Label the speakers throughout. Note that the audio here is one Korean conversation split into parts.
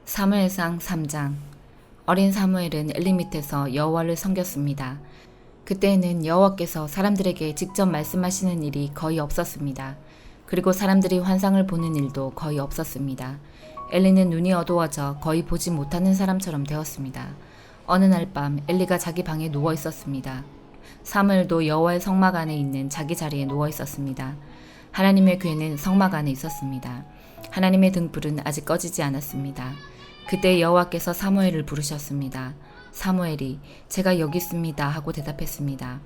Speaker 1: 사무엘상 3장. 어린 사무엘은 엘리 밑에서 여호와를 섬겼습니다. 그때에는 여호와께서 사람들에게 직접 말씀하시는 일이 거의 없었습니다. 그리고 사람들이 환상을 보는 일도 거의 없었습니다. 엘리는 눈이 어두워져 거의 보지 못하는 사람처럼 되었습니다. 어느 날 밤 엘리가 자기 방에 누워 있었습니다. 사무엘도 여호와의 성막 안에 있는 자기 자리에 누워 있었습니다. 하나님의 궤는 성막 안에 있었습니다. 하나님의 등불은 아직 꺼지지 않았습니다. 그때 여호와께서 사무엘을 부르셨습니다. 사무엘이 제가 여기 있습니다 하고 대답했습니다.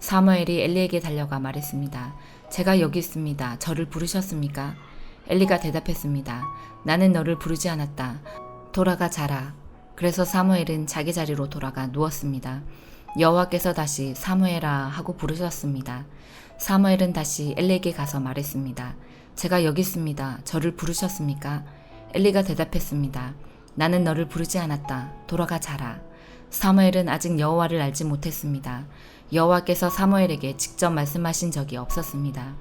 Speaker 1: 사무엘이 엘리에게 달려가 말했습니다. 제가 여기 있습니다. 저를 부르셨습니까? 엘리가 대답했습니다. 나는 너를 부르지 않았다. 돌아가 자라. 그래서 사무엘은 자기 자리로 돌아가 누웠습니다. 여호와께서 다시 사무엘아 하고 부르셨습니다. 사무엘은 다시 엘리에게 가서 말했습니다. 제가 여기 있습니다. 저를 부르셨습니까? 엘리가 대답했습니다. 나는 너를 부르지 않았다. 돌아가 자라. 사무엘은 아직 여호와를 알지 못했습니다. 여호와께서 사무엘에게 직접 말씀하신 적이 없었습니다.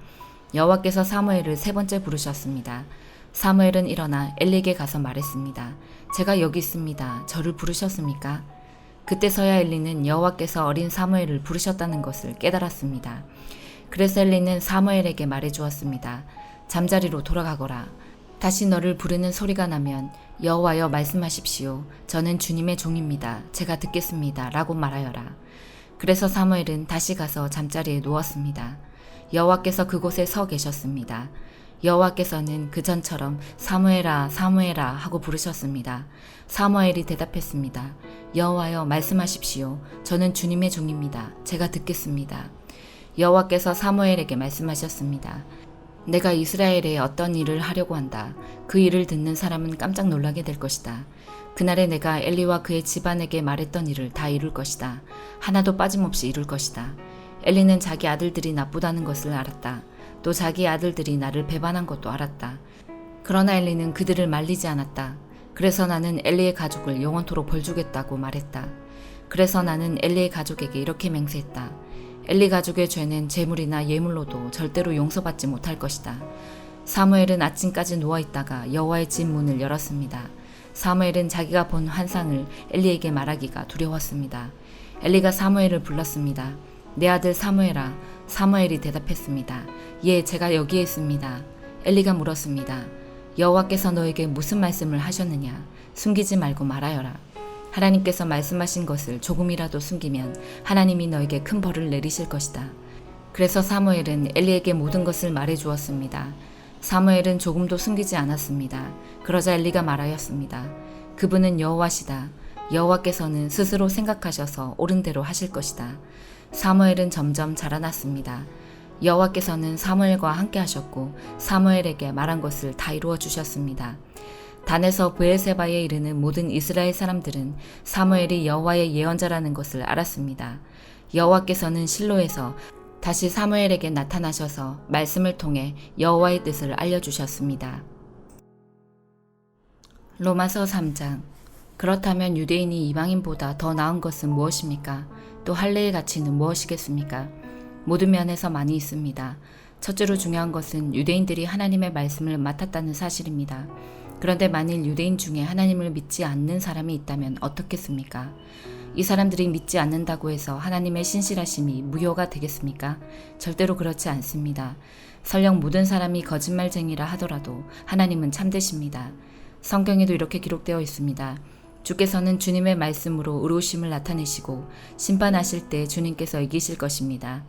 Speaker 1: 여호와께서 사무엘을 3번째 부르셨습니다. 사무엘은 일어나 엘리에게 가서 말했습니다. 제가 여기 있습니다. 저를 부르셨습니까? 그때서야 엘리는 여호와께서 어린 사무엘을 부르셨다는 것을 깨달았습니다. 그래서 엘리는 사무엘에게 말해주었습니다. 잠자리로 돌아가거라. 다시 너를 부르는 소리가 나면 여호와여 말씀하십시오. 저는 주님의 종입니다. 제가 듣겠습니다. 라고 말하여라. 그래서 사무엘은 다시 가서 잠자리에 누웠습니다. 여호와께서 그곳에 서 계셨습니다. 여호와께서는 그전처럼 사무엘아 사무엘아 하고 부르셨습니다. 사무엘이 대답했습니다. 여호와여 말씀하십시오. 저는 주님의 종입니다. 제가 듣겠습니다. 여호와께서 사무엘에게 말씀하셨습니다. 내가 이스라엘에 어떤 일을 하려고 한다. 그 일을 듣는 사람은 깜짝 놀라게 될 것이다. 그날에 내가 엘리와 그의 집안에게 말했던 일을 다 이룰 것이다. 하나도 빠짐없이 이룰 것이다. 엘리는 자기 아들들이 나쁘다는 것을 알았다. 또 자기 아들들이 나를 배반한 것도 알았다. 그러나 엘리는 그들을 말리지 않았다. 그래서 나는 엘리의 가족을 영원토록 벌주겠다고 말했다. 그래서 나는 엘리의 가족에게 이렇게 맹세했다. 엘리 가족의 죄는 제물이나 예물로도 절대로 용서받지 못할 것이다. 사무엘은 아침까지 누워있다가 여호와의 집 문을 열었습니다. 사무엘은 자기가 본 환상을 엘리에게 말하기가 두려웠습니다. 엘리가 사무엘을 불렀습니다. 내 아들 사무엘아. 사무엘이 대답했습니다. 예, 제가 여기에 있습니다. 엘리가 물었습니다. 여호와께서 너에게 무슨 말씀을 하셨느냐? 숨기지 말고 말하여라. 하나님께서 말씀하신 것을 조금이라도 숨기면 하나님이 너에게 큰 벌을 내리실 것이다. 그래서 사무엘은 엘리에게 모든 것을 말해 주었습니다. 사무엘은 조금도 숨기지 않았습니다. 그러자 엘리가 말하였습니다. 그분은 여호와시다. 여호와께서는 스스로 생각하셔서 옳은 대로 하실 것이다. 사무엘은 점점 자라났습니다. 여호와께서는 사무엘과 함께 하셨고 사무엘에게 말한 것을 다 이루어 주셨습니다. 단에서 브엘세바에 이르는 모든 이스라엘 사람들은 사무엘이 여호와의 예언자라는 것을 알았습니다. 여호와께서는 실로에서 다시 사무엘에게 나타나셔서 말씀을 통해 여호와의 뜻을 알려주셨습니다. 로마서 3장. 그렇다면 유대인이 이방인보다 더 나은 것은 무엇입니까? 또 할례의 가치는 무엇이겠습니까? 모든 면에서 많이 있습니다. 첫째로 중요한 것은 유대인들이 하나님의 말씀을 맡았다는 사실입니다. 그런데 만일 유대인 중에 하나님을 믿지 않는 사람이 있다면 어떻겠습니까? 이 사람들이 믿지 않는다고 해서 하나님의 신실하심이 무효가 되겠습니까? 절대로 그렇지 않습니다. 설령 모든 사람이 거짓말쟁이라 하더라도 하나님은 참되십니다. 성경에도 이렇게 기록되어 있습니다. 주께서는 주님의 말씀으로 의로우심을 나타내시고 심판하실 때 주님께서 이기실 것입니다.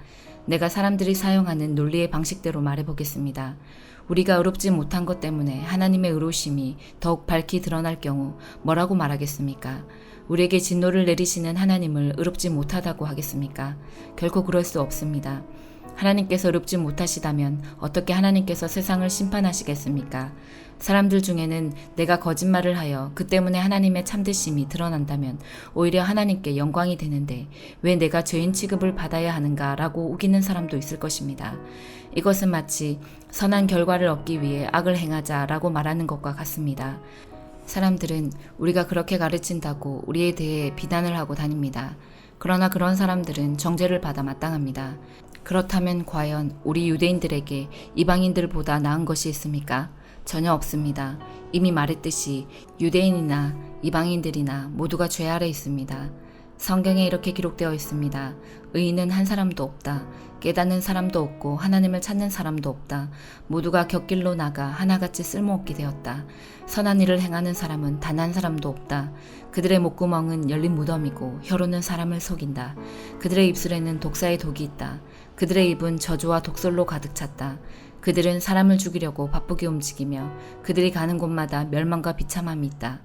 Speaker 1: 내가 사람들이 사용하는 논리의 방식대로 말해보겠습니다. 우리가 의롭지 못한 것 때문에 하나님의 의로우심이 더욱 밝히 드러날 경우 뭐라고 말하겠습니까? 우리에게 진노를 내리시는 하나님을 의롭지 못하다고 하겠습니까? 결코 그럴 수 없습니다. 하나님께서 의롭지 못하시다면 어떻게 하나님께서 세상을 심판하시겠습니까? 사람들 중에는 내가 거짓말을 하여 그 때문에 하나님의 참되심이 드러난다면 오히려 하나님께 영광이 되는데 왜 내가 죄인 취급을 받아야 하는가 라고 우기는 사람도 있을 것입니다. 이것은 마치 선한 결과를 얻기 위해 악을 행하자 라고 말하는 것과 같습니다. 사람들은 우리가 그렇게 가르친다고 우리에 대해 비난을 하고 다닙니다. 그러나 그런 사람들은 정죄를 받아 마땅합니다. 그렇다면 과연 우리 유대인들에게 이방인들보다 나은 것이 있습니까? 전혀 없습니다. 이미 말했듯이 유대인이나 이방인들이나 모두가 죄 아래 있습니다. 성경에 이렇게 기록되어 있습니다. 의인은 한 사람도 없다. 깨닫는 사람도 없고 하나님을 찾는 사람도 없다. 모두가 곁길로 나가 하나같이 쓸모없게 되었다. 선한 일을 행하는 사람은 단 한 사람도 없다. 그들의 목구멍은 열린 무덤이고 혀로는 사람을 속인다. 그들의 입술에는 독사의 독이 있다. 그들의 입은 저주와 독설로 가득 찼다. 그들은 사람을 죽이려고 바쁘게 움직이며 그들이 가는 곳마다 멸망과 비참함이 있다.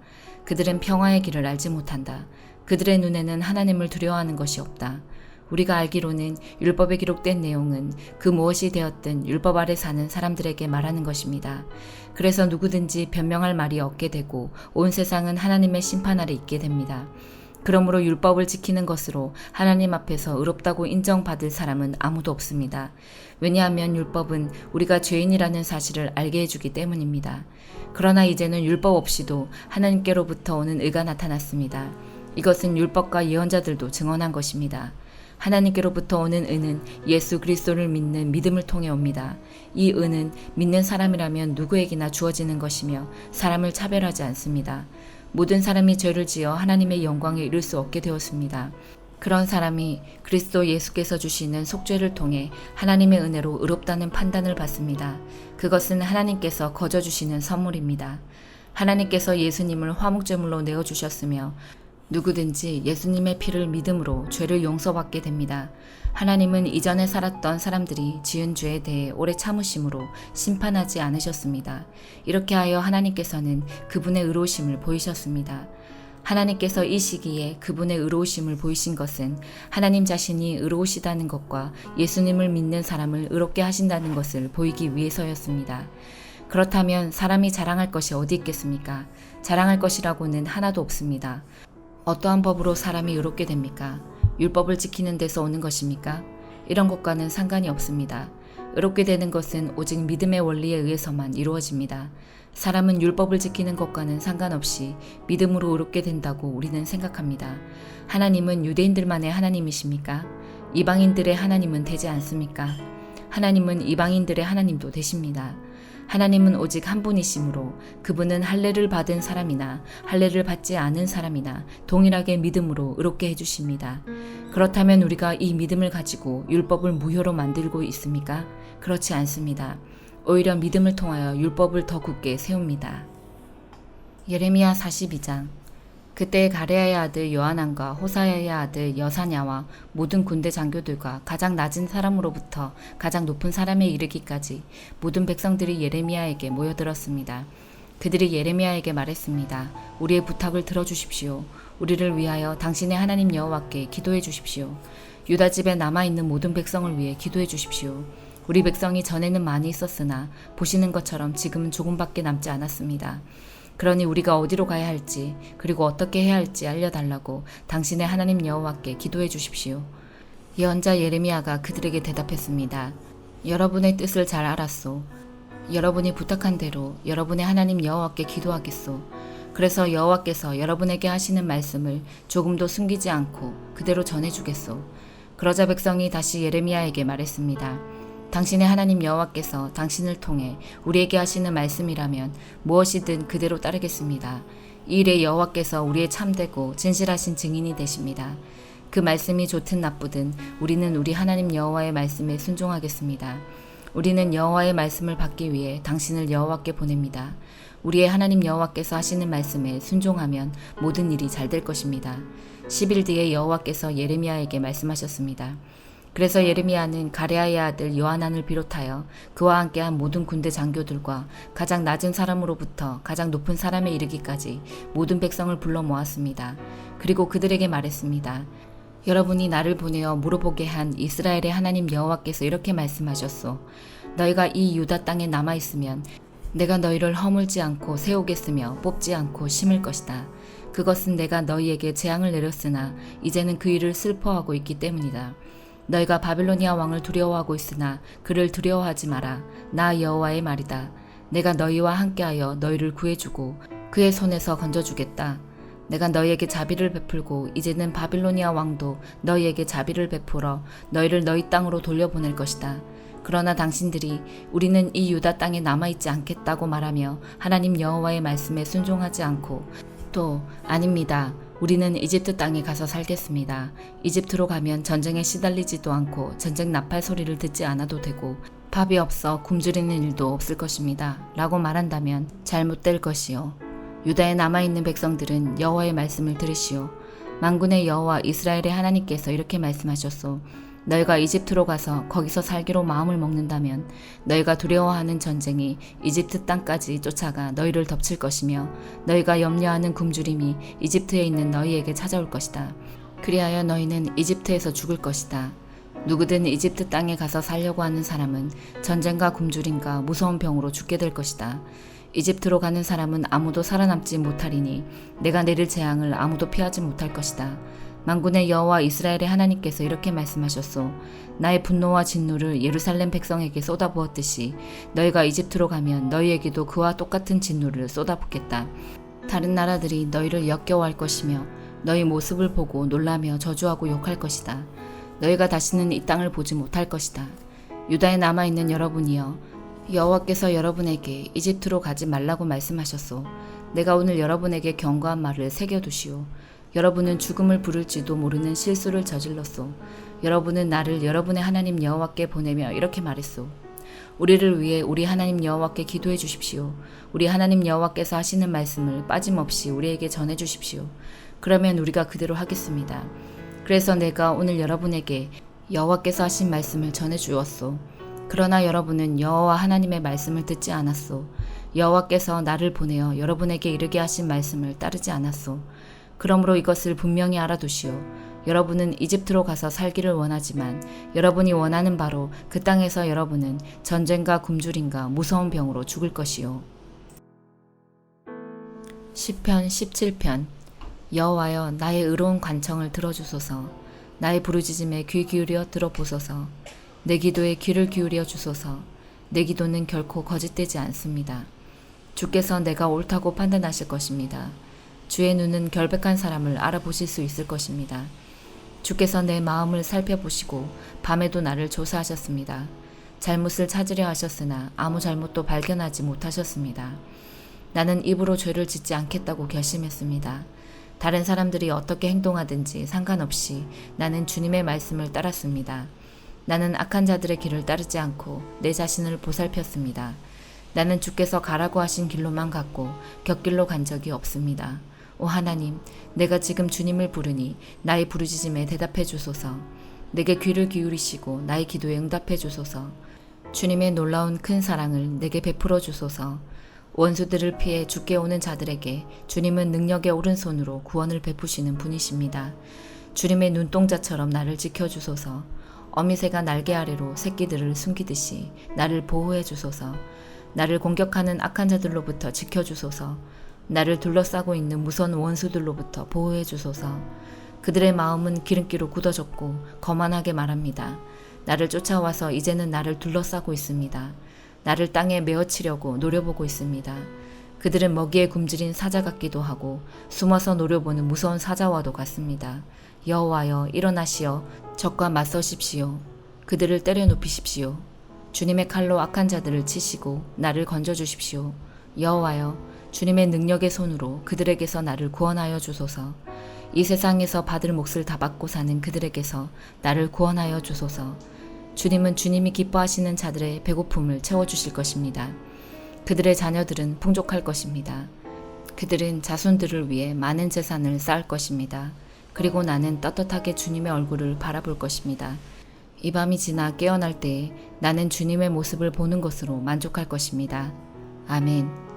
Speaker 1: 그들은 평화의 길을 알지 못한다. 그들의 눈에는 하나님을 두려워하는 것이 없다. 우리가 알기로는 율법에 기록된 내용은 그 무엇이 되었든 율법 아래 사는 사람들에게 말하는 것입니다. 그래서 누구든지 변명할 말이 없게 되고 온 세상은 하나님의 심판 아래 있게 됩니다. 그러므로 율법을 지키는 것으로 하나님 앞에서 의롭다고 인정받을 사람은 아무도 없습니다. 왜냐하면 율법은 우리가 죄인이라는 사실을 알게 해주기 때문입니다. 그러나 이제는 율법 없이도 하나님께로부터 오는 의가 나타났습니다. 이것은 율법과 예언자들도 증언한 것입니다. 하나님께로부터 오는 의는 예수 그리스도를 믿는 믿음을 통해 옵니다. 이 의는 믿는 사람이라면 누구에게나 주어지는 것이며 사람을 차별하지 않습니다. 모든 사람이 죄를 지어 하나님의 영광에 이를 수 없게 되었습니다. 그런 사람이 그리스도 예수께서 주시는 속죄를 통해 하나님의 은혜로 의롭다는 판단을 받습니다. 그것은 하나님께서 거저 주시는 선물입니다. 하나님께서 예수님을 화목제물로 내어주셨으며 누구든지 예수님의 피를 믿음으로 죄를 용서받게 됩니다. 하나님은 이전에 살았던 사람들이 지은 죄에 대해 오래 참으심으로 심판하지 않으셨습니다. 이렇게 하여 하나님께서는 그분의 의로우심을 보이셨습니다. 하나님께서 이 시기에 그분의 의로우심을 보이신 것은 하나님 자신이 의로우시다는 것과 예수님을 믿는 사람을 의롭게 하신다는 것을 보이기 위해서였습니다. 그렇다면 사람이 자랑할 것이 어디 있겠습니까? 자랑할 것이라고는 하나도 없습니다. 어떠한 법으로 사람이 의롭게 됩니까? 율법을 지키는 데서 오는 것입니까? 이런 것과는 상관이 없습니다. 의롭게 되는 것은 오직 믿음의 원리에 의해서만 이루어집니다. 사람은 율법을 지키는 것과는 상관없이 믿음으로 의롭게 된다고 우리는 생각합니다. 하나님은 유대인들만의 하나님이십니까? 이방인들의 하나님은 되지 않습니까? 하나님은 이방인들의 하나님도 되십니다. 하나님은 오직 한 분이시므로 그분은 할례를 받은 사람이나 할례를 받지 않은 사람이나 동일하게 믿음으로 의롭게 해주십니다. 그렇다면 우리가 이 믿음을 가지고 율법을 무효로 만들고 있습니까? 그렇지 않습니다. 오히려 믿음을 통하여 율법을 더 굳게 세웁니다. 예레미야 42장. 그때 가레아의 아들 요하난과 호사야의 아들 여사냐와 모든 군대 장교들과 가장 낮은 사람으로부터 가장 높은 사람에 이르기까지 모든 백성들이 예레미야에게 모여들었습니다. 그들이 예레미야에게 말했습니다. 우리의 부탁을 들어주십시오. 우리를 위하여 당신의 하나님 여호와께 기도해 주십시오. 유다 집에 남아있는 모든 백성을 위해 기도해 주십시오. 우리 백성이 전에는 많이 있었으나 보시는 것처럼 지금은 조금밖에 남지 않았습니다. 그러니 우리가 어디로 가야 할지 그리고 어떻게 해야 할지 알려달라고 당신의 하나님 여호와께 기도해 주십시오. 예언자 예레미야가 그들에게 대답했습니다. 여러분의 뜻을 잘 알았소. 여러분이 부탁한 대로 여러분의 하나님 여호와께 기도하겠소. 그래서 여호와께서 여러분에게 하시는 말씀을 조금도 숨기지 않고 그대로 전해주겠소. 그러자 백성이 다시 예레미야에게 말했습니다. 당신의 하나님 여호와께서 당신을 통해 우리에게 하시는 말씀이라면 무엇이든 그대로 따르겠습니다. 이 일에 여호와께서 우리의 참되고 진실하신 증인이 되십니다. 그 말씀이 좋든 나쁘든 우리는 우리 하나님 여호와의 말씀에 순종하겠습니다. 우리는 여호와의 말씀을 받기 위해 당신을 여호와께 보냅니다. 우리의 하나님 여호와께서 하시는 말씀에 순종하면 모든 일이 잘 될 것입니다. 10일 뒤에 여호와께서 예레미야에게 말씀하셨습니다. 그래서 예레미야는 가레아의 아들 요하난을 비롯하여 그와 함께한 모든 군대 장교들과 가장 낮은 사람으로부터 가장 높은 사람에 이르기까지 모든 백성을 불러 모았습니다. 그리고 그들에게 말했습니다. 여러분이 나를 보내어 물어보게 한 이스라엘의 하나님 여호와께서 이렇게 말씀하셨소. 너희가 이 유다 땅에 남아있으면 내가 너희를 허물지 않고 세우겠으며 뽑지 않고 심을 것이다. 그것은 내가 너희에게 재앙을 내렸으나 이제는 그 일을 슬퍼하고 있기 때문이다. 너희가 바빌로니아 왕을 두려워하고 있으나 그를 두려워하지 마라. 나 여호와의 말이다. 내가 너희와 함께하여 너희를 구해주고 그의 손에서 건져주겠다. 내가 너희에게 자비를 베풀고 이제는 바빌로니아 왕도 너희에게 자비를 베풀어 너희를 너희 땅으로 돌려보낼 것이다. 그러나 당신들이 우리는 이 유다 땅에 남아있지 않겠다고 말하며 하나님 여호와의 말씀에 순종하지 않고 또 아닙니다. 우리는 이집트 땅에 가서 살겠습니다. 이집트로 가면 전쟁에 시달리지도 않고 전쟁 나팔 소리를 듣지 않아도 되고 밥이 없어 굶주리는 일도 없을 것입니다. 라고 말한다면 잘못될 것이요. 유다에 남아있는 백성들은 여호와의 말씀을 들으시오. 만군의 여호와 이스라엘의 하나님께서 이렇게 말씀하셨소. 너희가 이집트로 가서 거기서 살기로 마음을 먹는다면 너희가 두려워하는 전쟁이 이집트 땅까지 쫓아가 너희를 덮칠 것이며 너희가 염려하는 굶주림이 이집트에 있는 너희에게 찾아올 것이다. 그리하여 너희는 이집트에서 죽을 것이다. 누구든 이집트 땅에 가서 살려고 하는 사람은 전쟁과 굶주림과 무서운 병으로 죽게 될 것이다. 이집트로 가는 사람은 아무도 살아남지 못하리니 내가 내릴 재앙을 아무도 피하지 못할 것이다. 만군의 여호와 이스라엘의 하나님께서 이렇게 말씀하셨소. 나의 분노와 진노를 예루살렘 백성에게 쏟아부었듯이 너희가 이집트로 가면 너희에게도 그와 똑같은 진노를 쏟아붓겠다. 다른 나라들이 너희를 역겨워할 것이며 너희 모습을 보고 놀라며 저주하고 욕할 것이다. 너희가 다시는 이 땅을 보지 못할 것이다. 유다에 남아있는 여러분이여, 여호와께서 여러분에게 이집트로 가지 말라고 말씀하셨소. 내가 오늘 여러분에게 경고한 말을 새겨두시오. 여러분은 죽음을 부를지도 모르는 실수를 저질렀소. 여러분은 나를 여러분의 하나님 여호와께 보내며 이렇게 말했소. 우리를 위해 우리 하나님 여호와께 기도해 주십시오. 우리 하나님 여호와께서 하시는 말씀을 빠짐없이 우리에게 전해 주십시오. 그러면 우리가 그대로 하겠습니다. 그래서 내가 오늘 여러분에게 여호와께서 하신 말씀을 전해 주었소. 그러나 여러분은 여호와 하나님의 말씀을 듣지 않았소. 여호와께서 나를 보내어 여러분에게 이르게 하신 말씀을 따르지 않았소. 그러므로 이것을 분명히 알아두시오. 여러분은 이집트로 가서 살기를 원하지만 여러분이 원하는 바로 그 땅에서 여러분은 전쟁과 굶주림과 무서운 병으로 죽을 것이요. 시편 17편. 여호와여, 나의 의로운 간청을 들어주소서. 나의 부르짖음에 귀 기울여 들어보소서. 내 기도에 귀를 기울여 주소서. 내 기도는 결코 거짓되지 않습니다. 주께서 내가 옳다고 판단하실 것입니다. 주의 눈은 결백한 사람을 알아보실 수 있을 것입니다. 주께서 내 마음을 살펴보시고 밤에도 나를 조사하셨습니다. 잘못을 찾으려 하셨으나 아무 잘못도 발견하지 못하셨습니다. 나는 입으로 죄를 짓지 않겠다고 결심했습니다. 다른 사람들이 어떻게 행동하든지 상관없이 나는 주님의 말씀을 따랐습니다. 나는 악한 자들의 길을 따르지 않고 내 자신을 보살폈습니다. 나는 주께서 가라고 하신 길로만 갔고 곁길로 간 적이 없습니다. 오 하나님, 내가 지금 주님을 부르니 나의 부르짖음에 대답해 주소서. 내게 귀를 기울이시고 나의 기도에 응답해 주소서. 주님의 놀라운 큰 사랑을 내게 베풀어 주소서. 원수들을 피해 죽게 오는 자들에게 주님은 능력의 오른손으로 구원을 베푸시는 분이십니다. 주님의 눈동자처럼 나를 지켜주소서. 어미새가 날개 아래로 새끼들을 숨기듯이 나를 보호해 주소서. 나를 공격하는 악한 자들로부터 지켜주소서. 나를 둘러싸고 있는 무서운 원수들로부터 보호해 주소서. 그들의 마음은 기름기로 굳어졌고 거만하게 말합니다. 나를 쫓아와서 이제는 나를 둘러싸고 있습니다. 나를 땅에 메어치려고 노려보고 있습니다. 그들은 먹이에 굶주린 사자 같기도 하고 숨어서 노려보는 무서운 사자와도 같습니다. 여호와여, 일어나시어 적과 맞서십시오. 그들을 때려 눕히십시오. 주님의 칼로 악한 자들을 치시고 나를 건져주십시오. 여호와여, 주님의 능력의 손으로 그들에게서 나를 구원하여 주소서. 이 세상에서 받을 몫을 다 받고 사는 그들에게서 나를 구원하여 주소서. 주님은 주님이 기뻐하시는 자들의 배고픔을 채워주실 것입니다. 그들의 자녀들은 풍족할 것입니다. 그들은 자손들을 위해 많은 재산을 쌓을 것입니다. 그리고 나는 떳떳하게 주님의 얼굴을 바라볼 것입니다. 이 밤이 지나 깨어날 때에 나는 주님의 모습을 보는 것으로 만족할 것입니다. 아멘.